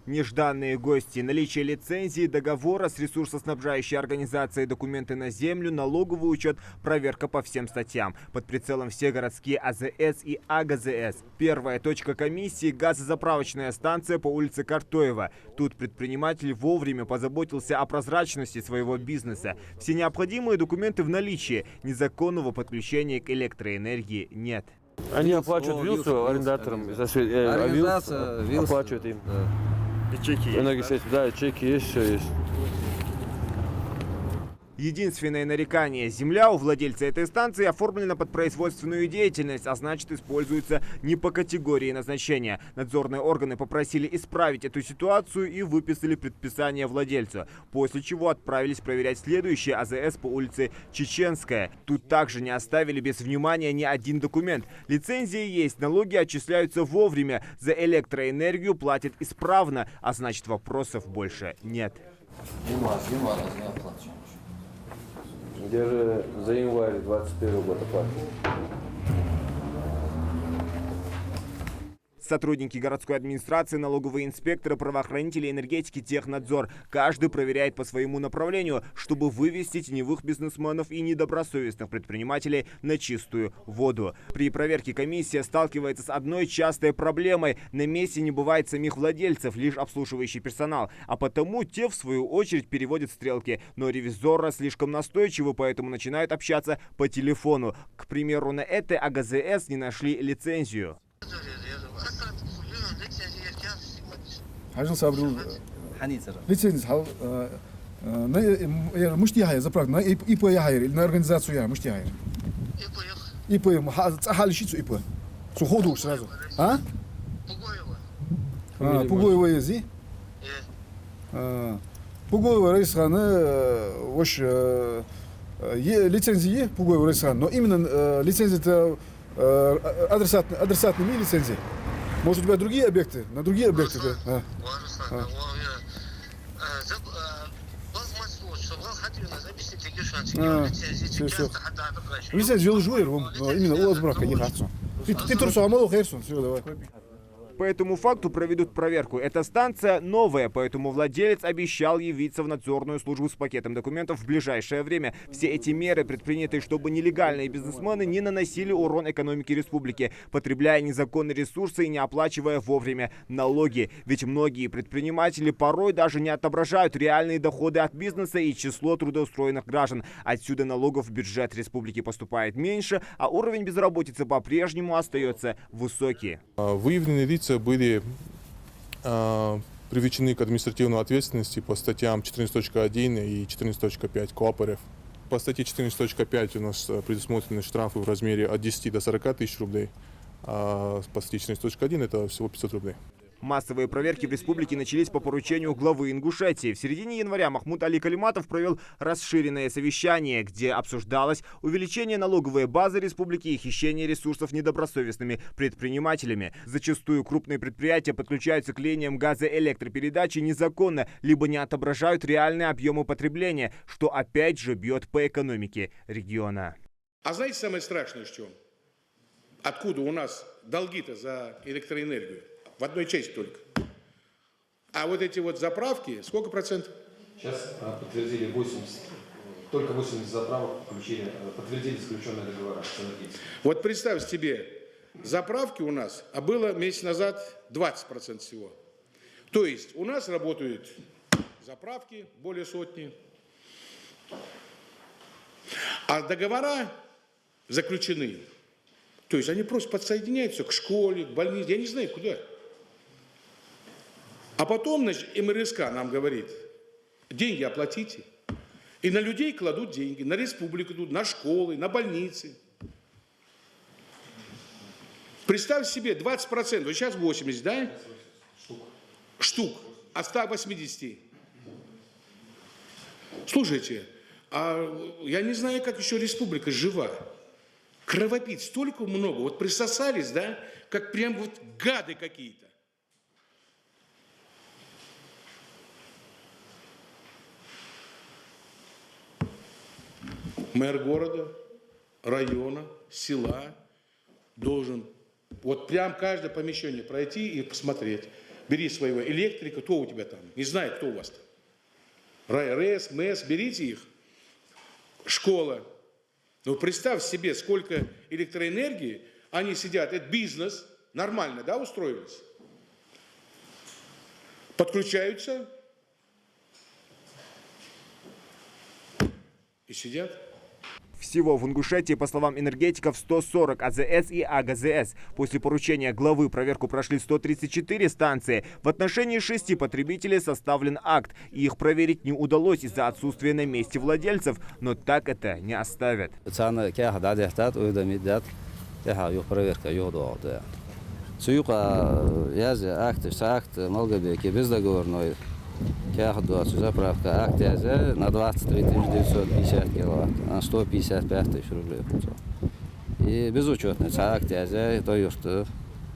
Нежданные гости, наличие лицензии, договора с ресурсоснабжающей организацией, документы на землю, налоговый учет, проверка по всем статьям. Под прицелом все городские АЗС и АГЗС. Первая точка комиссии – газозаправочная станция по улице Картоева. Тут предприниматель вовремя позаботился о прозрачности своего бизнеса. Все необходимые документы в наличии. Незаконного подключения к электроэнергии нет. Они оплачивают вилсу арендаторам, Организация оплачивают им. И чеки есть, да, чеки есть, все есть. Единственное нарекание – земля у владельца этой станции оформлена под производственную деятельность, а значит используется не по категории назначения. Надзорные органы попросили исправить эту ситуацию и выписали предписание владельцу, после чего отправились проверять следующий АЗС по улице Чеченская. Тут также не оставили без внимания ни один документ. Лицензия есть, налоги отчисляются вовремя, за электроэнергию платят исправно, а значит вопросов больше нет. Где же за январь 21 года платят? Сотрудники городской администрации, налоговые инспекторы, правоохранители, энергетики, технадзор. Каждый проверяет по своему направлению, чтобы вывести теневых бизнесменов и недобросовестных предпринимателей на чистую воду. При проверке комиссия сталкивается с одной частой проблемой. На месте не бывает самих владельцев, лишь обслуживающий персонал. А потому те, в свою очередь, переводят стрелки. Но ревизоры слишком настойчивы, поэтому начинают общаться по телефону. К примеру, на этой АГЗС не нашли лицензию. лицензия مش تيهاي زبرك نا إيبو يهاير на организацию я مش تيهاير إيبو حال شيء إيبو شو خدوه сразу а Пугоева ези Пугоева рейсханы вош лицензии Пугоева рейсхан, но именно лицензия это адресатными лицензии. Может, у тебя другие объекты? На другие объекты? Лицензия жуир, именно у вас брака не хатсон. Ты трусу, а мало херсон. Все, давай. По этому факту проведут проверку. Эта станция новая, поэтому владелец обещал явиться в надзорную службу с пакетом документов в ближайшее время. Все эти меры предприняты, чтобы нелегальные бизнесмены не наносили урон экономике республики, потребляя незаконные ресурсы и не оплачивая вовремя налоги. Ведь многие предприниматели порой даже не отображают реальные доходы от бизнеса и число трудоустроенных граждан. Отсюда налогов в бюджет республики поступает меньше, а уровень безработицы по-прежнему остается высокий. Выявленные лица были привлечены к административной ответственности по статьям 14.1 и 14.5 КоАП РФ. По статье 14.5 у нас предусмотрены штрафы в размере от 10 до 40 тысяч рублей, а по статье 14.1 это всего 500 рублей. Массовые проверки в республике начались по поручению главы Ингушетии. В середине января Махмуд Али Калиматов провел расширенное совещание, где обсуждалось увеличение налоговой базы республики и хищение ресурсов недобросовестными предпринимателями. Зачастую крупные предприятия подключаются к линиям газоэлектропередачи незаконно, либо не отображают реальные объемы потребления, что опять же бьет по экономике региона. А знаете самое страшное, что? Откуда у нас долги-то за электроэнергию? В одной части только. А вот эти вот заправки, сколько процентов? Сейчас подтвердили 80, только 80 заправок подтвердили заключенные договора с энергетикой. Вот представь себе, заправки у нас, а было месяц назад 20% всего. То есть у нас работают заправки более сотни, а договора заключены. То есть они просто подсоединяются к школе, к больнице, я не знаю куда. А потом, значит, МРСК нам говорит, деньги оплатите. И на людей кладут деньги, на республику идут, на школы, на больницы. Представь себе, 20%, вот сейчас 80, да? Штук. От 180. Слушайте, а я не знаю, как еще республика жива. Кровопийц столько много, вот присосались, да, как прям вот гады какие-то. Мэр города, района, села должен Вот прям каждое помещение пройти и посмотреть. Бери своего электрика, кто у тебя там? Не знаю, кто у вас там. РАЭС, МЭС, берите их. Школа. Ну, представь себе, сколько электроэнергии они сидят. Это бизнес. Нормально, да, устроились? Подключаются и сидят. Всего в Ингушетии, по словам энергетиков, 140 АЗС и АГЗС. После поручения главы проверку прошли 134 станции. В отношении 6 потребителей составлен акт. И их проверить не удалось из-за отсутствия на месте владельцев. Но так это не оставят. Заправка акт на 23 950 киловатт, на 155 тысяч рублей. И безучетный акт то есть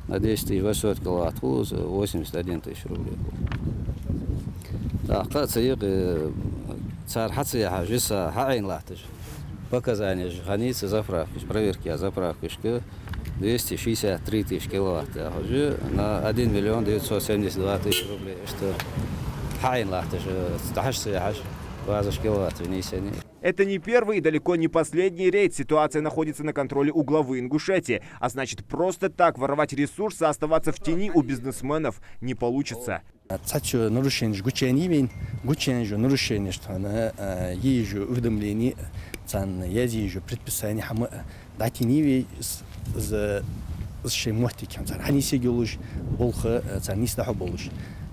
на 10 800 киловатт 81 тысяч рублей. Показания границы заправки, проверки заправки 263 тысячи киловатт, на 1 миллион 972 тысяч рублей. Что это не первый и далеко не последний рейд. Ситуация находится на контроле у главы Ингушетии. А значит, просто так воровать ресурсы, оставаться в тени у бизнесменов не получится.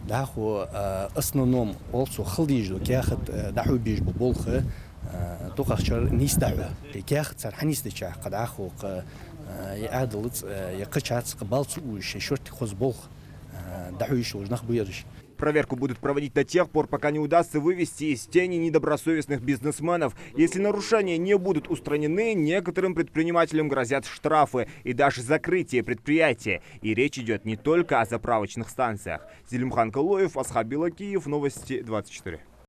даху основном олсу хылдижу кяхат даху биш болхы тухачар нистаху кяхат царханистича кадаху яадлыц якачац балцу шешорт хозболх даху ишо нахбуяриш. Проверку будут проводить до тех пор, пока не удастся вывести из тени недобросовестных бизнесменов. Если нарушения не будут устранены, некоторым предпринимателям грозят штрафы и даже закрытие предприятия. И речь идет не только о заправочных станциях. Зелимхан Калоев, Асхаб Белакиев, Новости 24.